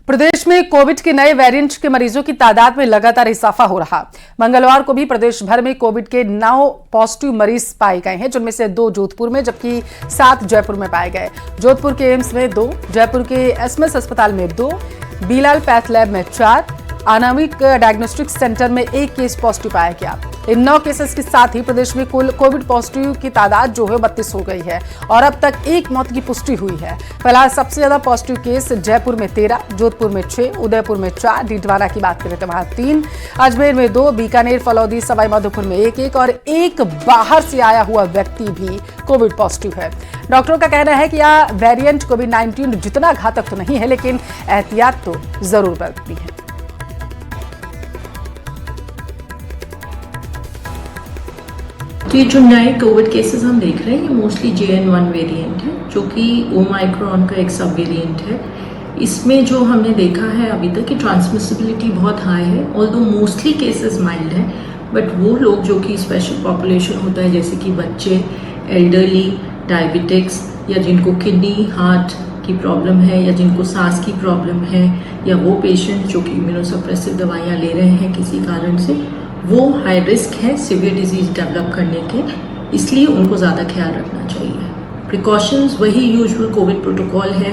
प्रदेश में कोविड के नए वेरिएंट के मरीजों की तादाद में लगातार इजाफा हो रहा। मंगलवार को भी प्रदेश भर में कोविड के 9 पॉजिटिव मरीज पाए गए हैं, जिनमें से 2 जोधपुर में जबकि 7 जयपुर में पाए गए। जोधपुर के एम्स में 2, जयपुर के एसएमएस अस्पताल में 2, बीलाल पैथ लैब में 4, अनामिक डायग्नोस्टिक सेंटर में 1 केस पॉजिटिव पाया गया। इन 9 केसेस के साथ ही प्रदेश में कुल कोविड पॉजिटिव की तादाद जो है 32 हो गई है और अब तक 1 मौत की पुष्टि हुई है। फिलहाल सबसे ज्यादा पॉजिटिव केस जयपुर में 13, जोधपुर में 6, उदयपुर में 4, डीडवाना की बात करें तो वहां 3, अजमेर में 2, बीकानेर, फलौदी, सवाईमाधोपुर में 1 और एक बाहर से आया हुआ व्यक्ति भी कोविड पॉजिटिव है। डॉक्टरों का कहना है कि यह वेरिएंट कोविड-19 जितना घातक तो नहीं है, लेकिन एहतियात तो जरूर बरतनी है। तो ये जो नए कोविड केसेस हम देख रहे हैं ये मोस्टली JN1 वेरिएंट है, जो कि ओमाइक्रॉन का एक सब वेरिएंट है। इसमें जो हमने देखा है अभी तक कि ट्रांसमिसिबिलिटी बहुत हाई है, ऑल्दो मोस्टली केसेस माइल्ड है, बट वो लोग जो कि स्पेशल पॉपुलेशन होता है जैसे कि बच्चे, एल्डरली, डायबिटिक्स या जिनको किडनी हार्ट की प्रॉब्लम है या जिनको सांस की प्रॉब्लम है या वो पेशेंट जो कि इम्यूनोसप्रेसिव दवाइयाँ ले रहे हैं किसी कारण से, वो हाई रिस्क है सीवियर डिजीज डेवलप करने के, इसलिए उनको ज़्यादा ख्याल रखना चाहिए। प्रिकॉशंस वही यूजुअल कोविड प्रोटोकॉल है,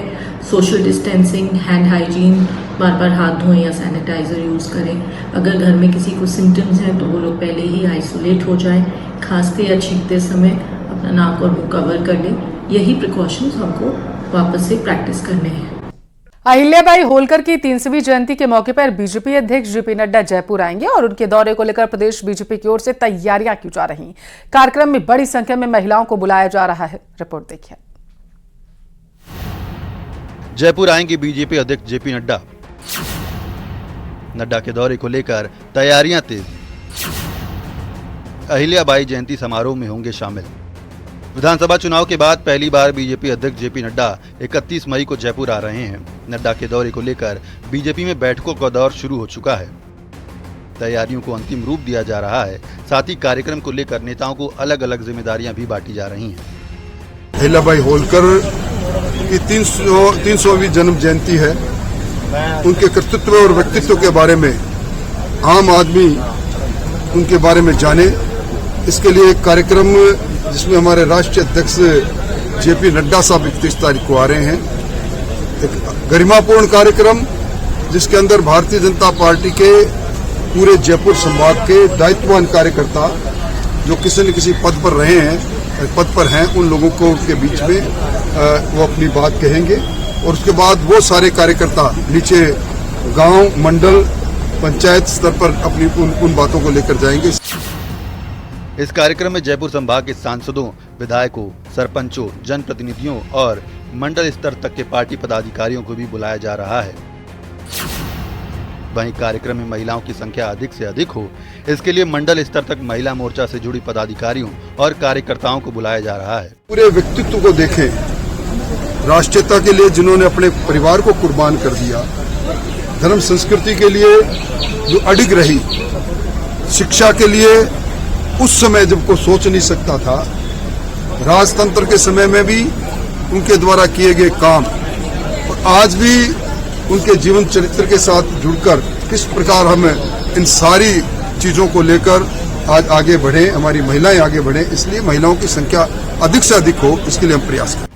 सोशल डिस्टेंसिंग, हैंड हाइजीन, बार बार हाथ धोएं या सैनिटाइजर यूज़ करें। अगर घर में किसी को सिम्टम्स हैं तो वो लोग पहले ही आइसोलेट हो जाएं, खांसते या छींकते समय अपना नाक और मुंह कवर कर लें। यही प्रिकॉशंस हमको वापस से प्रैक्टिस करने हैं। अहिल्याबाई होलकर की 300वीं जयंती के मौके पर बीजेपी अध्यक्ष जेपी नड्डा जयपुर आएंगे और उनके दौरे को लेकर प्रदेश बीजेपी की ओर से तैयारियां की जा रही। कार्यक्रम में बड़ी संख्या में महिलाओं को बुलाया जा रहा है। रिपोर्ट देखिए। जयपुर आएंगे बीजेपी अध्यक्ष जेपी नड्डा। नड्डा के दौरे को लेकर तैयारियां तेज। अहिल्याबाई जयंती समारोह में होंगे शामिल। विधानसभा चुनाव के बाद पहली बार बीजेपी अध्यक्ष जेपी नड्डा 31 मई को जयपुर आ रहे हैं। नड्डा के दौरे को लेकर बीजेपी में बैठकों का दौर शुरू हो चुका है। तैयारियों को अंतिम रूप दिया जा रहा है। साथ ही कार्यक्रम को लेकर नेताओं को अलग अलग जिम्मेदारियां भी बांटी जा रही हैं। अहिल्याबाई होलकर की 300वीं जन्म जयंती है। उनके कर्तृत्व और व्यक्तित्व के बारे में आम आदमी उनके बारे में जाने, इसके लिए एक कार्यक्रम जिसमें हमारे राष्ट्रीय अध्यक्ष जेपी नड्डा साहब 31 तारीख को आ रहे हैं। एक गरिमापूर्ण कार्यक्रम जिसके अंदर भारतीय जनता पार्टी के पूरे जयपुर संभाग के दायित्ववान कार्यकर्ता जो किसी न किसी पद पर रहे हैं, पद पर हैं, उन लोगों को उनके बीच में वो अपनी बात कहेंगे और उसके बाद वो सारे कार्यकर्ता नीचे गांव, मंडल, पंचायत स्तर पर अपनी उन बातों को लेकर जाएंगे। इस कार्यक्रम में जयपुर संभाग के सांसदों, विधायकों, सरपंचों, जनप्रतिनिधियों और मंडल स्तर तक के पार्टी पदाधिकारियों को भी बुलाया जा रहा है। वहीं कार्यक्रम में महिलाओं की संख्या अधिक से अधिक हो, इसके लिए मंडल स्तर तक महिला मोर्चा से जुड़ी पदाधिकारियों और कार्यकर्ताओं को बुलाया जा रहा है। पूरे व्यक्तित्व को देखें, राष्ट्रीयता के लिए जिन्होंने अपने परिवार को कुर्बान कर दिया, धर्म संस्कृति के लिए जो अडिग रही, शिक्षा के लिए उस समय जब को सोच नहीं सकता था, राजतंत्र के समय में भी उनके द्वारा किए गए काम और आज भी उनके जीवन चरित्र के साथ जुड़कर किस प्रकार हम इन सारी चीजों को लेकर आज आगे बढ़े, हमारी महिलाएं आगे बढ़े, इसलिए महिलाओं की संख्या अधिक से अधिक हो, इसके लिए हम प्रयास करें।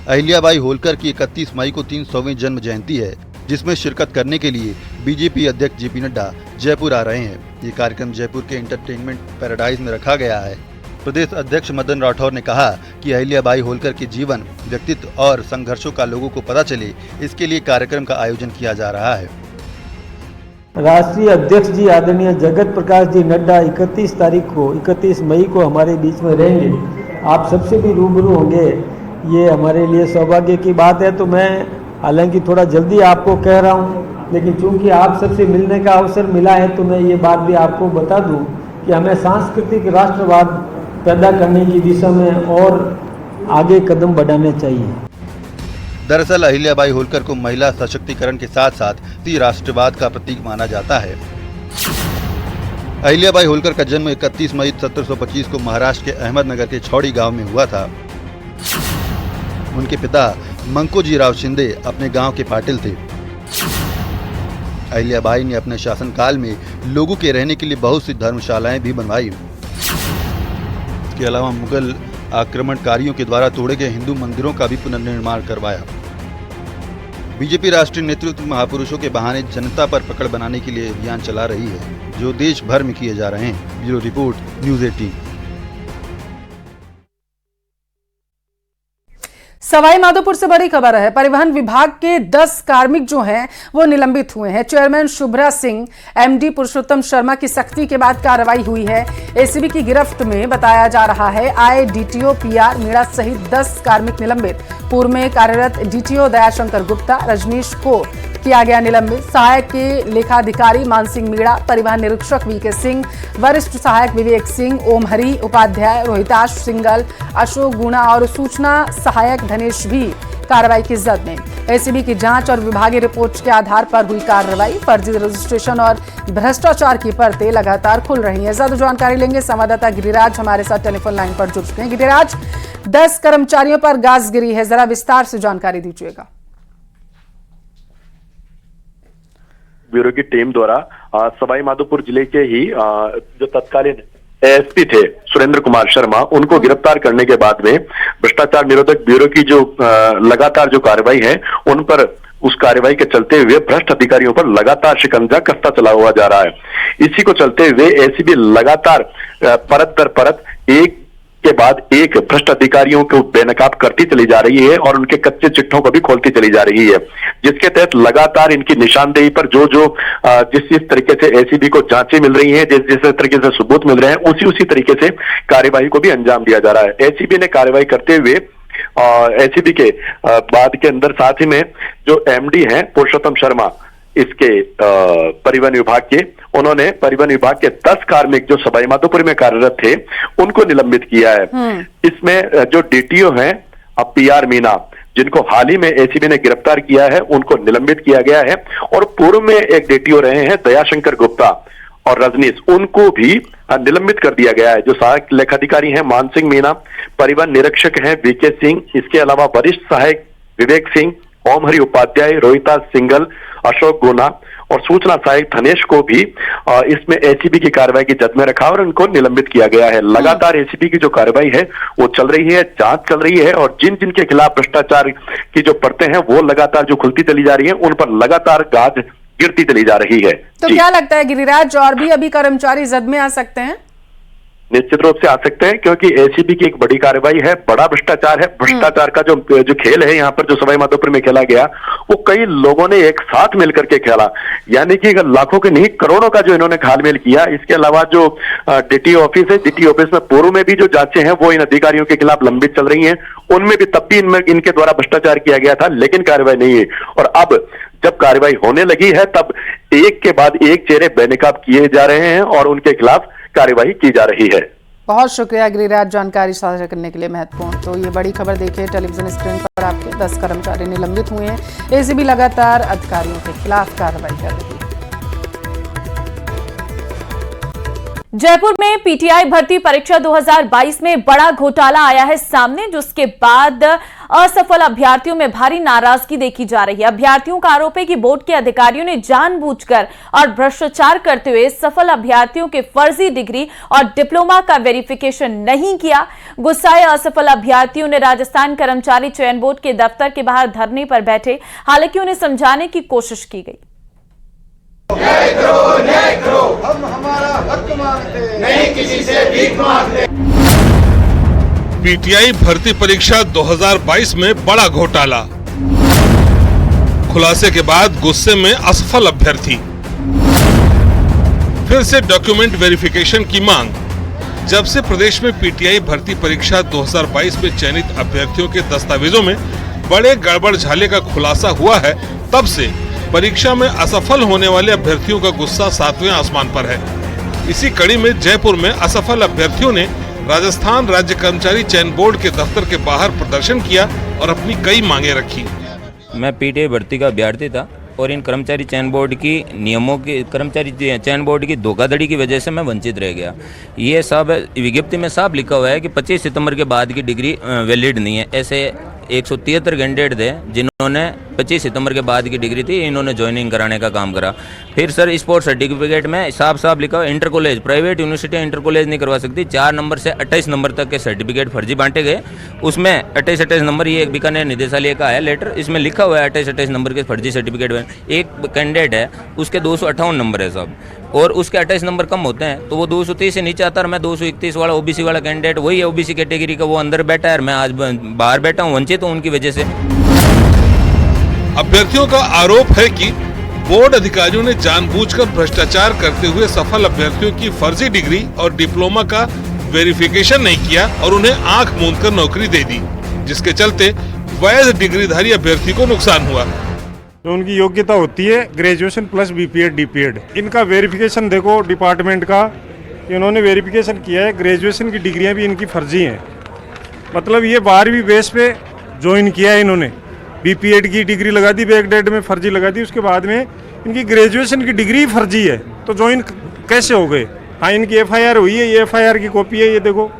अहिल्याबाई होलकर की 31 मई को 300वीं जन्म जयंती है, जिसमें शिरकत करने के लिए बीजेपी अध्यक्ष जेपी नड्डा जयपुर आ रहे हैं। ये कार्यक्रम जयपुर के एंटरटेनमेंट पैराडाइज में रखा गया है। प्रदेश अध्यक्ष मदन राठौर ने कहा कि अहिल्याबाई होलकर के जीवन, व्यक्तित्व और संघर्षों का लोगों को पता चले, इसके लिए कार्यक्रम का आयोजन किया जा रहा है। राष्ट्रीय अध्यक्ष जी आदरणीय जगत प्रकाश जी नड्डा 31 मई को हमारे बीच में रहेंगे। आप सबसे भी रूबरू होंगे, ये हमारे लिए सौभाग्य की बात है। तो मैं हालांकि थोड़ा जल्दी आपको कह रहा हूँ, लेकिन चूंकि आप सबसे मिलने का अवसर मिला है तो मैं ये बात भी आपको बता दूं कि हमें सांस्कृतिक राष्ट्रवाद पैदा करने की दिशा में और आगे कदम बढ़ाने चाहिए। दरअसल अहिल्याबाई होलकर को महिला सशक्तिकरण के साथ साथ राष्ट्रवाद का प्रतीक माना जाता है। अहिल्याबाई होलकर का जन्म 31 मई 1725 को महाराष्ट्र के अहमदनगर के छौड़ी गांव में हुआ था। उनके पिता मंकोजीराव शिंदे अपने गांव के पाटिल थे। अहिल्याबाई ने अपने शासनकाल में लोगों के रहने के लिए बहुत सी धर्मशालाएं भी बनवाई। इसके अलावा मुगल आक्रमणकारियों के द्वारा तोड़े गए हिंदू मंदिरों का भी पुनर्निर्माण करवाया। बीजेपी राष्ट्रीय नेतृत्व महापुरुषों के बहाने जनता पर पकड़ बनाने के लिए अभियान चला रही है, जो देश भर में किए जा रहे हैं। Bureau report, news 18। Sawai Madhopur से बड़ी खबर है। परिवहन विभाग के 10 कार्मिक जो हैं वो निलंबित हुए हैं। चेयरमैन शुभ्रा सिंह, एमडी पुरुषोत्तम शर्मा की सख्ती के बाद कार्रवाई हुई है। एसीबी की गिरफ्त में बताया जा रहा है आईडीटीओ पीआर मीणा सहित 10 कार्मिक निलंबित। पूर्व में कार्यरत डीटीओ दयाशंकर गुप्ता, रजनीश को किया गया निलंबित। सहायक के लेखाधिकारी मानसिंह मीणा, परिवहन निरीक्षक वीके सिंह, वरिष्ठ सहायक विवेक सिंह, ओम हरि उपाध्याय, रोहिताश सिंगल, अशोक गुणा और सूचना सहायक धनेश भी कार्रवाई की जद में। एसीबी की जांच और विभागीय रिपोर्ट के आधार पर हुई कार्रवाई। फर्जी रजिस्ट्रेशन और भ्रष्टाचार की परतें लगातार खुल रही हैं। ज्यादा जानकारी लेंगे संवाददाता गिरिराज हमारे साथ टेलीफोन लाइन पर जुड़ चुके हैं। गिरिराज, 10 कर्मचारियों पर गाज गिरी है, जरा विस्तार से जानकारी दीजिएगा। ब्यूरो की टीम द्वारा सवाई माधोपुर जिले के ही जो तत्कालीन एएसपी थे सुरेंद्र कुमार शर्मा, उनको गिरफ्तार करने के बाद में भ्रष्टाचार निरोधक ब्यूरो की जो लगातार जो कार्रवाई है, उन पर उस कार्रवाई के चलते हुए भ्रष्ट अधिकारियों पर लगातार शिकंजा कसता चला हुआ जा रहा है। इसी को चलते हुए एसीबी लगातार परत दर परत एक के बाद एक भ्रष्ट अधिकारियों को बेनकाब करती चली जा रही है और उनके कच्चे चिट्ठों को भी खोलती चली जा रही है, जिसके तहत लगातार इनकी निशानदेही पर जिस तरीके से एसीबी को जांचें मिल रही हैं, जिस तरीके से सबूत मिल रहे हैं, उसी तरीके से कार्यवाही को भी अंजाम दिया जा रहा है। एसीबी ने कार्रवाई करते हुए एसीबी के बाद के अंदर साथ ही में जो एमडी हैं पुरुषोत्तम शर्मा इसके परिवहन विभाग के, उन्होंने परिवहन विभाग के 10 कार्मिक जो सवाई माधोपुर में कार्यरत थे उनको निलंबित किया है। इसमें जो डीटीओ हैं अब पीआर मीणा, जिनको हाल ही में एसीबी ने गिरफ्तार किया है, उनको निलंबित किया गया है। और पूर्व में एक डीटीओ रहे हैं दयाशंकर गुप्ता और रजनीश, उनको भी निलंबित कर दिया गया है। जो सहायक लेखाधिकारी हैं मानसिंह मीणा, परिवहन निरीक्षक हैं वीके सिंह, इसके अलावा वरिष्ठ सहायक विवेक सिंह, ओम हरि उपाध्याय, रोहिता सिंगल, अशोक गुना और सूचना सहायक धनेश को भी इसमें एसीबी की कार्रवाई की जद में रखा और उनको निलंबित किया गया है। लगातार एसीबी की जो कार्रवाई है वो चल रही है, जांच चल रही है और जिन के खिलाफ भ्रष्टाचार की जो परतें हैं वो लगातार जो खुलती चली जा रही है, उन पर लगातार गाज गिरती चली जा रही है। तो क्या लगता है गिरिराज, और भी अभी कर्मचारी जद में आ सकते हैं? निश्चित रूप से आ सकते हैं, क्योंकि एसीबी की एक बड़ी कार्रवाई है, बड़ा भ्रष्टाचार है। भ्रष्टाचार का जो खेल है यहाँ पर जो सवाई माधोपुर में खेला गया, वो कई लोगों ने एक साथ मिलकर के खेला, यानी कि लाखों के नहीं करोड़ों का जो इन्होंने घालमेल किया। इसके अलावा जो डीटीओ ऑफिस है, डीटीओ ऑफिस में पूर्व में भी जो जांचें हैं वो इन अधिकारियों के खिलाफ लंबित चल रही हैं, उनमें भी तब भी इनके द्वारा भ्रष्टाचार किया गया था, लेकिन कार्रवाई नहीं है। और अब जब कार्रवाई होने लगी है तब एक के बाद एक चेहरे बेनकाब किए जा रहे हैं और उनके खिलाफ कार्रवाई की जा रही है। बहुत शुक्रिया गिरिराज जानकारी साझा करने के लिए, महत्वपूर्ण। तो ये बड़ी खबर देखिए टेलीविजन स्क्रीन पर आपके 10 कर्मचारी निलंबित हुए हैं। एसीबी लगातार अधिकारियों के खिलाफ कार्रवाई कर रही है। जयपुर में पीटीआई भर्ती परीक्षा 2022 में बड़ा घोटाला आया है सामने, जिसके बाद असफल अभ्यर्थियों में भारी नाराजगी देखी जा रही है। अभ्यर्थियों का आरोप है कि बोर्ड के अधिकारियों ने जानबूझकर और भ्रष्टाचार करते हुए सफल अभ्यर्थियों के फर्जी डिग्री और डिप्लोमा का वेरिफिकेशन नहीं किया। गुस्साए असफल अभ्यर्थियों ने राजस्थान कर्मचारी चयन बोर्ड के दफ्तर के बाहर धरने पर बैठे, हालांकि उन्हें समझाने की कोशिश की गई। न्याय करो, हम हमारा हक मांगते, नहीं किसी से भीख मांगते। पीटीआई भर्ती परीक्षा 2022 में बड़ा घोटाला, खुलासे के बाद गुस्से में असफल अभ्यर्थी, फिर से डॉक्यूमेंट वेरिफिकेशन की मांग। जब से प्रदेश में पीटीआई भर्ती परीक्षा 2022 में चयनित अभ्यर्थियों के दस्तावेजों में बड़े गड़बड़ झाले का खुलासा हुआ है, तब से परीक्षा में असफल होने वाले अभ्यर्थियों का गुस्सा 7वें आसमान पर है। इसी कड़ी में जयपुर में असफल अभ्यर्थियों ने राजस्थान राज्य कर्मचारी चयन बोर्ड के दफ्तर के बाहर प्रदर्शन किया और अपनी कई मांगे रखी। मैं पीटीआई भर्ती का अभ्यर्थी था और इन कर्मचारी चयन बोर्ड की नियमों की कर्मचारी चयन बोर्ड की धोखाधड़ी की वजह से मैं वंचित रह गया। ये सब विज्ञप्ति में साफ लिखा हुआ है कि 25 सितंबर के बाद की डिग्री वैलिड नहीं है। ऐसे 173 कैंडिडेट थे जिन्होंने इन्होंने 25 सितंबर के बाद की डिग्री थी, इन्होंने ज्वाइनिंग कराने का काम करा। फिर सर स्पोर्ट सर्टिफिकेट में साफ साफ लिखा हुआ inter college, private university inter college नहीं करवा सकती। 4 नंबर से 28 नंबर तक के सर्टिफिकेट फर्जी बांटे गए। उसमें 28 नंबर, ये बीकानेर निदेशालय का है लेटर, इसमें लिखा हुआ है 28 नंबर के फर्जी सर्टिफिकेट में। एक कैंडिडेट है उसके 258 नंबर है सब, और उसके 28 नंबर कम होते हैं तो वो 230 से नीचे आता है। मैं 231 वाला ओबीसी वाला कैंडिडेट, वही है ओबीसी कैटेगरी का, वो अंदर बैठा है, मैं आज बाहर बैठा हूँ, वंचित हूँ उनकी वजह से। अभ्यर्थियों का आरोप है कि बोर्ड अधिकारियों ने जानबूझकर भ्रष्टाचार करते हुए सफल अभ्यर्थियों की फर्जी डिग्री और डिप्लोमा का वेरिफिकेशन नहीं किया और उन्हें आंख मूंदकर नौकरी दे दी, जिसके चलते वैध डिग्रीधारी अभ्यर्थी को नुकसान हुआ। जो उनकी योग्यता होती है ग्रेजुएशन प्लस बीपीएड डीपीएड, इनका वेरिफिकेशन देखो डिपार्टमेंट का, इन्होंने वेरिफिकेशन किया है, ग्रेजुएशन की डिग्रियां भी इनकी फर्जी हैं। मतलब ये 12वीं बेस पे ज्वाइन किया है इन्होंने, बीपीएड की डिग्री लगा दी, बैकडेट में फर्जी लगा दी, उसके बाद में इनकी ग्रेजुएशन की डिग्री फर्जी है, तो ज्वाइन कैसे हो गए? हाँ, इनकी एफआईआर हुई है, ये एफआईआर की कॉपी है, ये देखो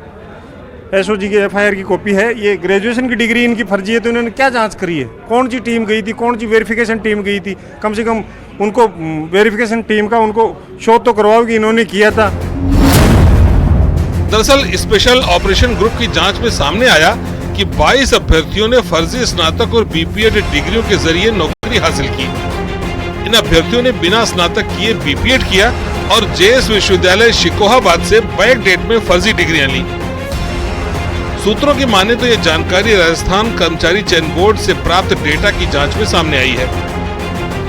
एसओजी की एफआईआर की कॉपी है। ये ग्रेजुएशन की डिग्री इनकी फर्जी है, तो इन्होंने क्या जांच करी है? कौन सी टीम गई थी, कौन सी वेरिफिकेशन टीम गई थी? कम से कम उनको वेरिफिकेशन टीम का उनको शो तो करवाओ कि इन्होंने किया था। दरअसल स्पेशल ऑपरेशन ग्रुप की जांच में सामने आया कि 22 अभ्यर्थियों ने फर्जी स्नातक और बीपीएड डिग्रियों के जरिए नौकरी हासिल की। इन अभ्यर्थियों ने बिना स्नातक किए बीपीएड किया और जेएस विश्वविद्यालय शिकोहाबाद से बैक डेट में फर्जी डिग्रियां ली। सूत्रों की माने तो ये जानकारी राजस्थान कर्मचारी चयन बोर्ड से प्राप्त डेटा की जांच में सामने आई है।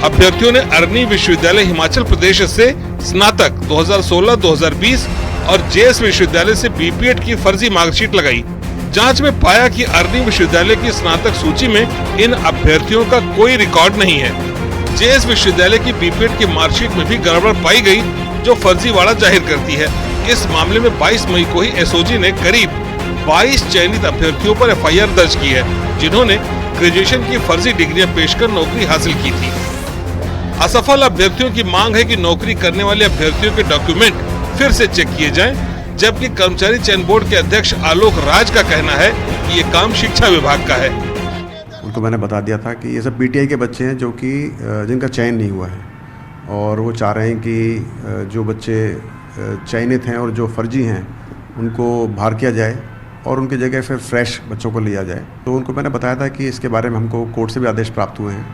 अभ्यर्थियों ने अरनी विश्वविद्यालय हिमाचल प्रदेश से स्नातक 2016-2020 और जेएस विश्वविद्यालय से बीपीएड की फर्जी मार्कशीट लगाई। जांच में पाया कि अरनी विश्वविद्यालय की स्नातक सूची में इन अभ्यर्थियों का कोई रिकॉर्ड नहीं है। जेएस विश्वविद्यालय की बीपीएड की मार्कशीट में भी गड़बड़ पाई गई, जो फर्जीवाड़ा जाहिर करती है। इस मामले में 22 मई को ही एसओजी ने करीब 22 चयनित अभ्यर्थियों पर एफआईआर दर्ज की है, जिन्होंने ग्रेजुएशन की फर्जी डिग्रियां पेश कर नौकरी हासिल की थी। असफल अभ्यर्थियों की मांग है कि नौकरी करने वाले अभ्यर्थियों के डॉक्यूमेंट फिर से चेक किए जाएं, जबकि कर्मचारी चयन बोर्ड के अध्यक्ष आलोक राज का कहना है कि ये काम शिक्षा विभाग का है। उनको मैंने बता दिया था कि ये सब पीटीआई के बच्चे हैं जो कि जिनका चयन नहीं हुआ है, और वो चाह रहे हैं कि जो बच्चे चयनित हैं और जो फर्जी हैं उनको बाहर किया जाए और उनकी जगह फिर फ्रेश बच्चों को लिया जाए। तो उनको मैंने बताया था कि इसके बारे में हमको कोर्ट से भी आदेश प्राप्त हुए हैं,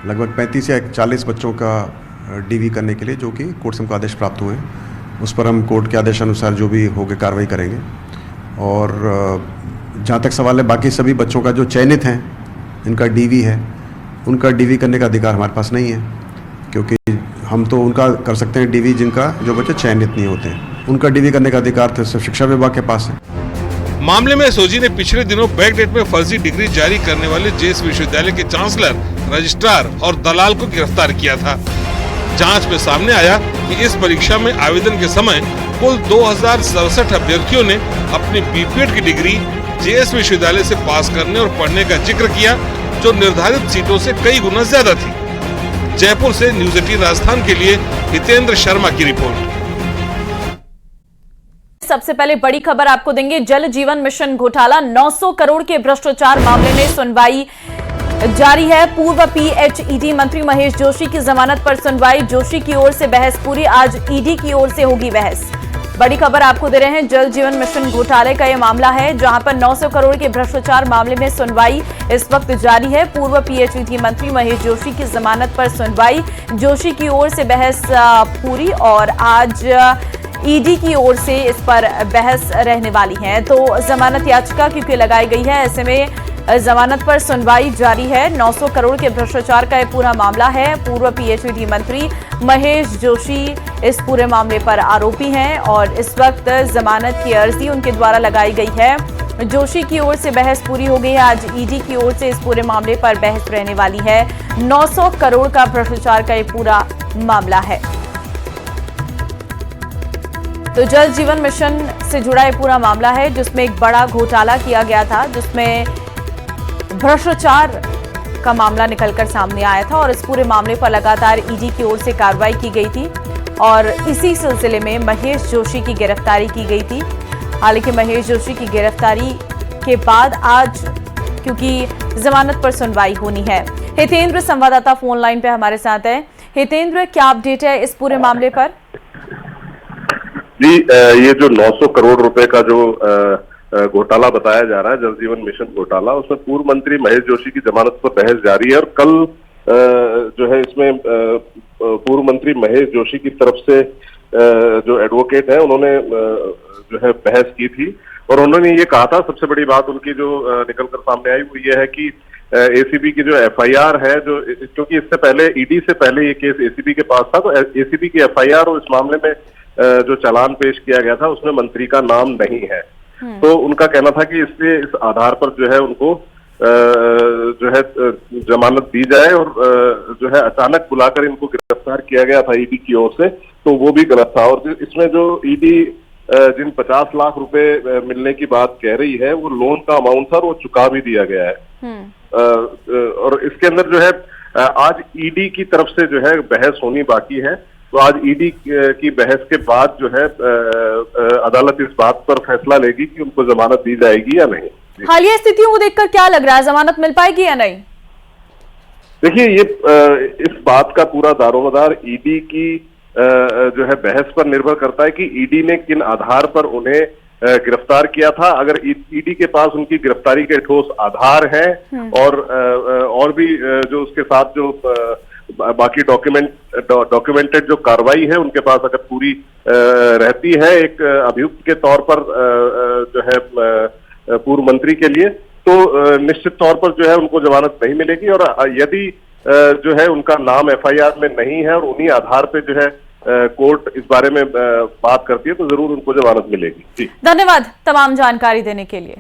लगभग 35 या 40 बच्चों का डीवी करने के लिए, जो कि कोर्ट से हमको आदेश प्राप्त हुए हैं। उस पर हम कोर्ट के आदेश अनुसार जो भी होगी कार्रवाई करेंगे। और जहाँ तक सवाल है बाकी सभी बच्चों का जो चयनित हैं, इनका डीवी है, उनका डीवी करने का अधिकार हमारे पास नहीं है, क्योंकि हम तो उनका कर सकते हैं डीवी जिनका जो बच्चे चयनित नहीं होते हैं। उनका डीवी करने का अधिकार तो सिर्फ शिक्षा विभाग के पास है। मामले में एसओजी ने पिछले दिनों बैकडेट में फर्जी डिग्री जारी करने वाले जेएस विश्वविद्यालय के चांसलर, रजिस्ट्रार और दलाल को गिरफ्तार किया था। जांच में सामने आया कि इस परीक्षा में आवेदन के समय कुल 2067 अभ्यर्थियों ने अपनी बीपीएड की डिग्री जेएस विश्वविद्यालय से पास करने और पढ़ने का जिक्र किया, जो निर्धारित सीटों से कई गुना ज्यादा थी। जयपुर से न्यूज़ 18 राजस्थान के लिए हितेंद्र शर्मा की रिपोर्ट। सबसे पहले बड़ी खबर आपको देंगे। जल जीवन मिशन घोटाला, 900 करोड़ के भ्रष्टाचार मामले में सुनवाई जारी है। पूर्व पीएचईडी मंत्री महेश जोशी की जमानत पर सुनवाई, जोशी की ओर से बहस पूरी, आज ईडी की ओर से होगी बहस। बड़ी खबर आपको दे रहे हैं। जल जीवन मिशन घोटाले का यह मामला है, जहां पर 900 करोड़ के भ्रष्टाचार मामले में सुनवाई इस वक्त जारी है। पूर्व पीएचईडी मंत्री महेश जोशी की जमानत पर सुनवाई, जोशी की ओर से बहस पूरी और आज ईडी की ओर से इस पर बहस रहने वाली है। तो जमानत याचिका क्योंकि लगाई गई है, ऐसे में जमानत पर सुनवाई जारी है। 900 करोड़ के भ्रष्टाचार का यह पूरा मामला है। पूर्व पीएचईडी मंत्री महेश जोशी इस पूरे मामले पर आरोपी हैं और इस वक्त जमानत की अर्जी उनके द्वारा लगाई गई है। जोशी की ओर से बहस पूरी हो गई है, आज ईडी की ओर से इस पूरे मामले पर बहस रहने वाली है। 900 करोड़ का भ्रष्टाचार का यह पूरा मामला है। तो जल जीवन मिशन से जुड़ा यह पूरा मामला है, जिसमें एक बड़ा घोटाला किया गया था, जिसमें भ्रष्टाचार का मामला निकलकर सामने आया था और इस पूरे मामले पर लगातार ईडी की ओर से कार्रवाई की गई थी और इसी सिलसिले में महेश जोशी की गिरफ्तारी की गई थी। हालांकि महेश जोशी की गिरफ्तारी के बाद आज क्योंकि जमानत पर सुनवाई होनी है, हितेंद्र संवाददाता फोन लाइन पे हमारे साथ है। हितेंद्र, क्या अपडेट है इस पूरे मामले पर? जी, ये जो 900 करोड़ रुपए का जो घोटाला बताया जा रहा है, जल जीवन मिशन घोटाला, उसमें पूर्व मंत्री महेश जोशी की जमानत पर बहस जारी है। और कल जो है इसमें पूर्व मंत्री महेश जोशी की तरफ से जो एडवोकेट है उन्होंने जो है बहस की थी और उन्होंने ये कहा था, सबसे बड़ी बात उनकी जो निकलकर सामने आई वो ये है कि एसीबी की जो एफआईआर है, जो क्योंकि इससे पहले ईडी से पहले ये केस एसीबी के पास था, तो एसीबी की एफआईआर और इस मामले में जो चालान पेश किया गया था उसमें मंत्री का नाम नहीं है। तो उनका कहना था कि इसलिए इस आधार पर जो है उनको जो है जमानत दी जाए और जो है अचानक बुलाकर इनको गिरफ्तार किया गया था ईडी की ओर से, तो वो भी गलत था। और इसमें जो ईडी जिन 50 लाख रुपए मिलने की बात कह रही है वो लोन का अमाउंट था और वो चुका भी दिया गया है। और इसके अंदर जो है आज ईडी की तरफ से जो है बहस होनी बाकी है, तो आज ईडी की बहस के बाद जो है अदालत इस बात पर फैसला लेगी कि उनको जमानत दी जाएगी या नहीं। हालिया स्थितियों को देखकर क्या लग रहा है, जमानत मिल पाएगी या नहीं? देखिए, ये इस बात का पूरा दारोमदार ईडी की जो है बहस पर निर्भर करता है कि ईडी ने किन आधार पर उन्हें गिरफ्तार किया था। अगर ईडी के पास उनकी गिरफ्तारी के ठोस आधार हैं और भी जो उसके साथ जो बाकी डॉक्यूमेंटेड जो कार्रवाई है उनके पास अगर पूरी रहती है एक अभियुक्त के तौर पर जो है पूर्व मंत्री के लिए, तो निश्चित तौर पर जो है उनको जमानत नहीं मिलेगी। और यदि जो है उनका नाम एफआईआर में नहीं है और उन्हीं आधार पे जो है कोर्ट इस बारे में बात करती है तो जरूर उनको जमानत मिलेगी। जी, धन्यवाद तमाम जानकारी देने के लिए।